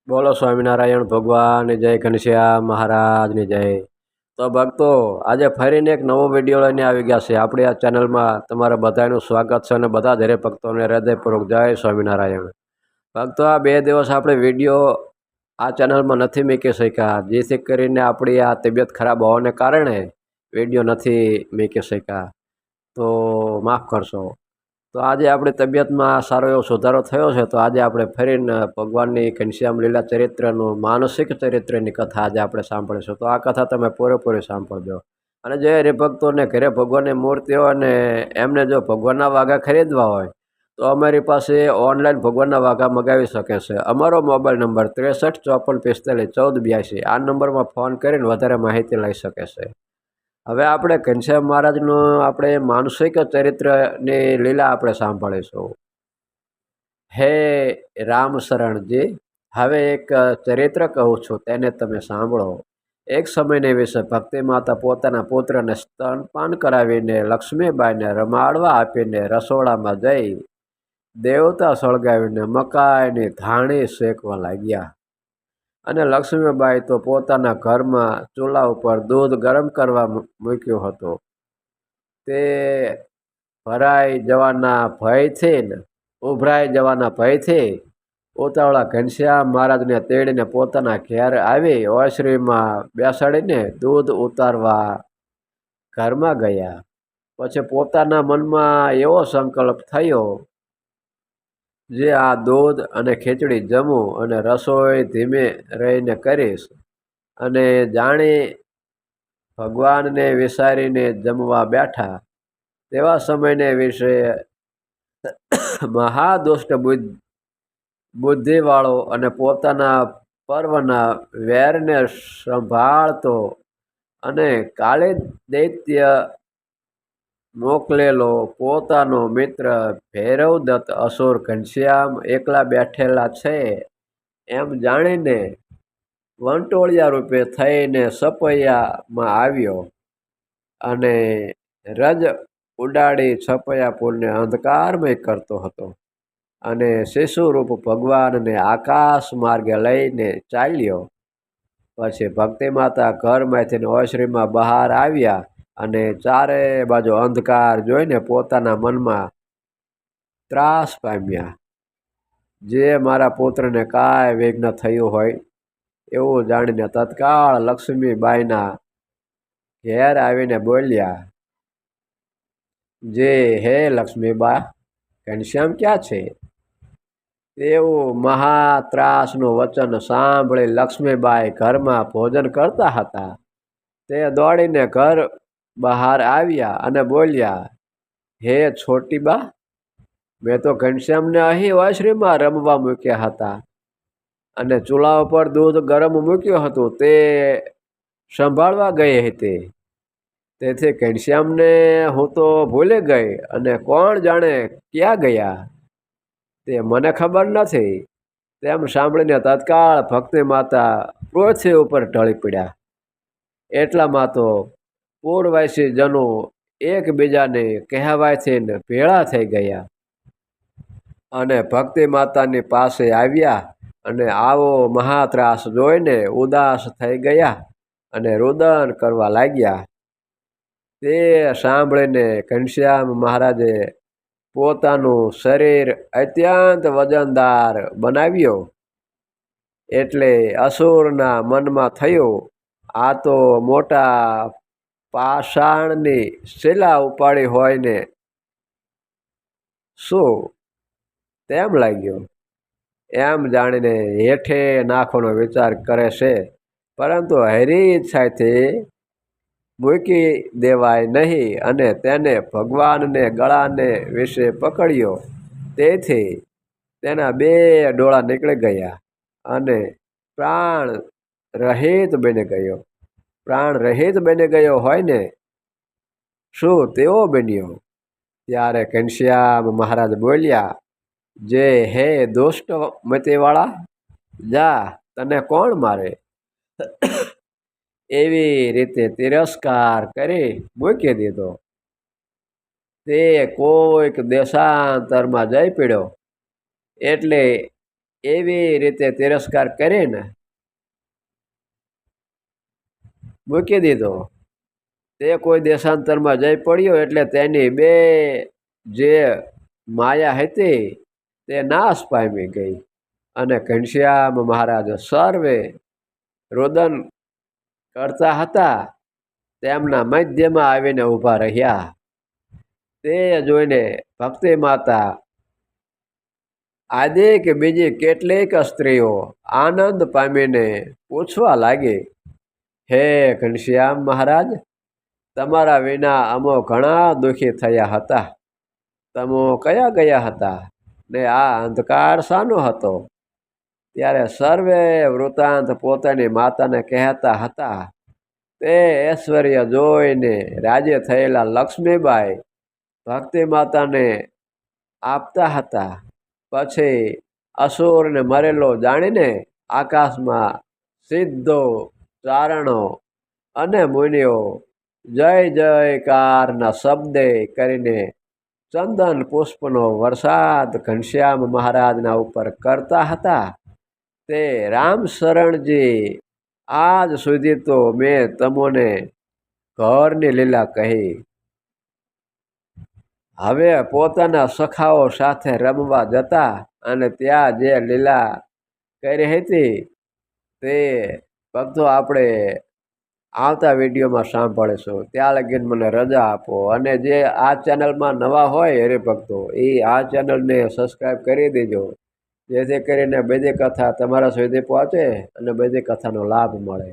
બોલો સ્વામિનારાયણ ભગવાનની જય, ઘનશ્યામ મહારાજની જય। તો ભક્તો, આજે ફરીને એક નવો વિડીયો લઈને આવી ગયા છે આપણી આ ચેનલમાં। તમારા બધાનું સ્વાગત છે અને બધા દરેક ભક્તોને હૃદયપૂર્વક જય સ્વામિનારાયણ। ભક્તો, આ 2 દિવસ આપણે વિડીયો આ ચેનલમાં નથી મૂકી શક્યા, જેથી કરીને આપણી આ તબિયત ખરાબ હોવાને કારણે વિડીયો નથી મૂકી શક્યા, તો માફ કરશો। તો આજે આપણી તબિયતમાં સારો એવો સુધારો થયો છે, તો આજે આપણે ફરીને ભગવાનની ઘનશ્યામ લીલા ચરિત્રનું માનસિક ચરિત્રની કથા આજે આપણે સાંભળીશું। તો આ કથા તમે પૂરેપૂરી સાંભળજો। અને જે હરિભક્તોને ઘરે ભગવાનની મૂર્તિ હોય ને એમને જો ભગવાનના વાઘા ખરીદવા હોય તો અમારી પાસે ઓનલાઈન ભગવાનના વાઘા મગાવી શકે છે। અમારો મોબાઈલ નંબર 63 54 45 14 82, આ નંબરમાં ફોન કરીને વધારે માહિતી લઈ શકે છે। હવે આપણે ઘનશ્યામ મહારાજનું આપણે માનસિક ચરિત્રની લીલા આપણે સાંભળીશું। હે રામશરણજી, હવે એક ચરિત્ર કહું છું, તેને તમે સાંભળો। એક સમયને વિશે ભક્તિ માતા પોતાના પુત્રને સ્તનપાન કરાવીને લક્ષ્મીબાઈને રમાડવા આપીને રસોડામાં જઈ દેવતા સળગાવીને મકાઈની ધાણી શેકવા લાગ્યા। અને લક્ષ્મીબાઈ તો પોતાના ઘરમાં ચૂલા ઉપર દૂધ ગરમ કરવા મૂક્યું હતું। તે ઉભરાઈ જવાના ભયથી ઉતાવળા ઘનશ્યામ મહારાજને તેડીને પોતાના ઘેર આવી ઓસરીમાં બેસાડીને દૂધ ઉતારવા ઘરમાં ગયા। પછી પોતાના મનમાં એવો સંકલ્પ થયો, જે આ દૂધ અને ખીચડી જમું અને રસોઈ ધીમે રહીને કરીશ। અને જાણી ભગવાનને વિચારીને જમવા બેઠા, તેવા સમયને વિશે મહાદુષ્ટ બુદ્ધિવાળો અને પોતાના પર્વના વેરને સંભાળતો અને કાળી દૈત્ય મોકલેલો પોતાનો મિત્ર ભૈરવદત્ત અસુર ઘનશ્યામ એકલા બેઠેલા છે એમ જાણીને વંટોળિયા રૂપે થઈને સપૈયામાં આવ્યો અને રજ ઉડાડી છપૈયાપુરને અંધકારમય કરતો હતો। અને શિશુરૂપ ભગવાનને આકાશ માર્ગે લઈને ચાલ્યો। પછી ભક્તિ માતા ઘરમાંથી ઓસરીમાં બહાર આવ્યા અને ચારે બાજુ અંધકાર જોઈને પોતાના મનમાં ત્રાસ પામ્યા। જે મારા પુત્રને કાંઈ વિઘ્ન થયું હોય એવું જાણીને તત્કાળ લક્ષ્મીબાઈના ઘેર આવીને બોલ્યા, જે હે લક્ષ્મીબા, ઘનશ્યામ ક્યાં છે? એવું મહાત્રાસનું વચન સાંભળી લક્ષ્મીબાઈ ઘરમાં ભોજન કરતા હતા તે દોડીને ઘર બહાર આવ્યા અને બોલ્યા, હે છોટી બા, મેં તો ઘનશ્યામને અહીં ઓસરીમાં રમવા મૂક્યા હતા અને ચૂલા ઉપર દૂધ ગરમ મૂક્યું હતું તે સંભાળવા ગઈ હતી। તેથી ઘનશ્યામને હું તો ભૂલી ગઈ અને કોણ જાણે ક્યાં ગયા તે મને ખબર નથી। તેમ સાંભળીને તત્કાળ ભક્તિ માતા પૃથ્વી ઉપર ઢળી પડ્યા। એટલામાં તો પૂર્વવાસી જનો એકબીજાને કહેવાયથી ભેળા થઈ ગયા અને ભક્તિ માતાની પાસે આવ્યા અને આવો મહાત્રાસ જોઈને ઉદાસ થઈ ગયા અને રુદન કરવા લાગ્યા। તે સાંભળીને ઘનશ્યામ મહારાજે પોતાનું શરીર અત્યંત વજનદાર બનાવ્યો। એટલે અસુરના મનમાં થયું, આ તો મોટા પાષાણની શિલા ઉપાડી હોય ને શું તેમ લાગ્યું। એમ જાણીને હેઠે નાખવાનો વિચાર કરે છે, પરંતુ હરી ઈચ્છાથી મૂકી દેવાય નહીં અને તેને ભગવાનને ગળાને વિશે પકડ્યો। તેથી તેના 2 ડોળા નીકળી ગયા અને પ્રાણ રહિત બની ગયો હોય ને શું તેવો બન્યો। ત્યારે ઘનશ્યામ મહારાજ બોલ્યા, જે હે દુષ્ટ મતિવાળા, જા, તને કોણ મારે? એવી રીતે તિરસ્કાર કરી મૂકી દીધો। તે કોઈક દેશાંતરમાં જઈ પડ્યો એટલે એવી રીતે તિરસ્કાર કરીને મૂકી દીધો. તે કોઈ દેશાંતરમાં જઈ પડ્યો એટલે તેની બે જે માયા હતી તે નાશ પામી ગઈ અને ઘનશ્યામ મહારાજ સર્વે રોદન કરતા હતા તેમના મધ્યમાં આવીને ઊભા રહ્યા. તે જોઈને ભક્તિ માતા આદિ કે બીજી કેટલીક સ્ત્રીઓ આનંદ પામીને પૂછવા લાગી, હે ઘનશ્યામ મહારાજ, તમારા વિના અમો ઘણા દુઃખી થયા હતા. તમો કયા ગયા હતા ને આ અંધકાર શાનો હતો? ત્યારે સર્વે વૃત્તાંત પોતાની માતાને કહેતા હતા. તે ઐશ્વર્ય જોઈને રાજ્ય થયેલા લક્ષ્મીબાઈ ભક્તિ માતાને આપતા હતા. પછી અસુરને મરેલો જાણીને આકાશમાં સિદ્ધો, ચારણો અને મુનિઓ જય જયકારના શબ્દે કરીને ચંદન પુષ્પનો વરસાદ ઘનશ્યામ મહારાજના ઉપર કરતા હતા. તે રામશરણજી આજ સુધી તો મેં તમોને ઘરની લીલા કહી. હવે પોતાના સખાઓ સાથે રમવા જતા અને ત્યાં જે લીલા કરી હતી તે ભક્તો આપણે આવતા વિડીયોમાં સાંભળીશું. ત્યાં લગીને મને રજા આપો. અને જે આ ચેનલમાં નવા હોય હરિભક્તો એ આ ચેનલને સબસ્ક્રાઈબ કરી દેજો, જેથી કરીને બધી કથા તમારા સુધી પહોંચે અને બધી કથાનો લાભ મળે.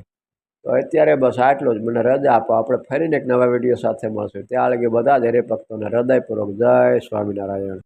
તો અત્યારે બસ આટલું જ. મને રજા આપો. આપણે ફરીને એક નવા વિડીયો સાથે મળશું. ત્યાં લગી બધા જ હરિભક્તોને હૃદયપૂર્વક જય સ્વામિનારાયણ.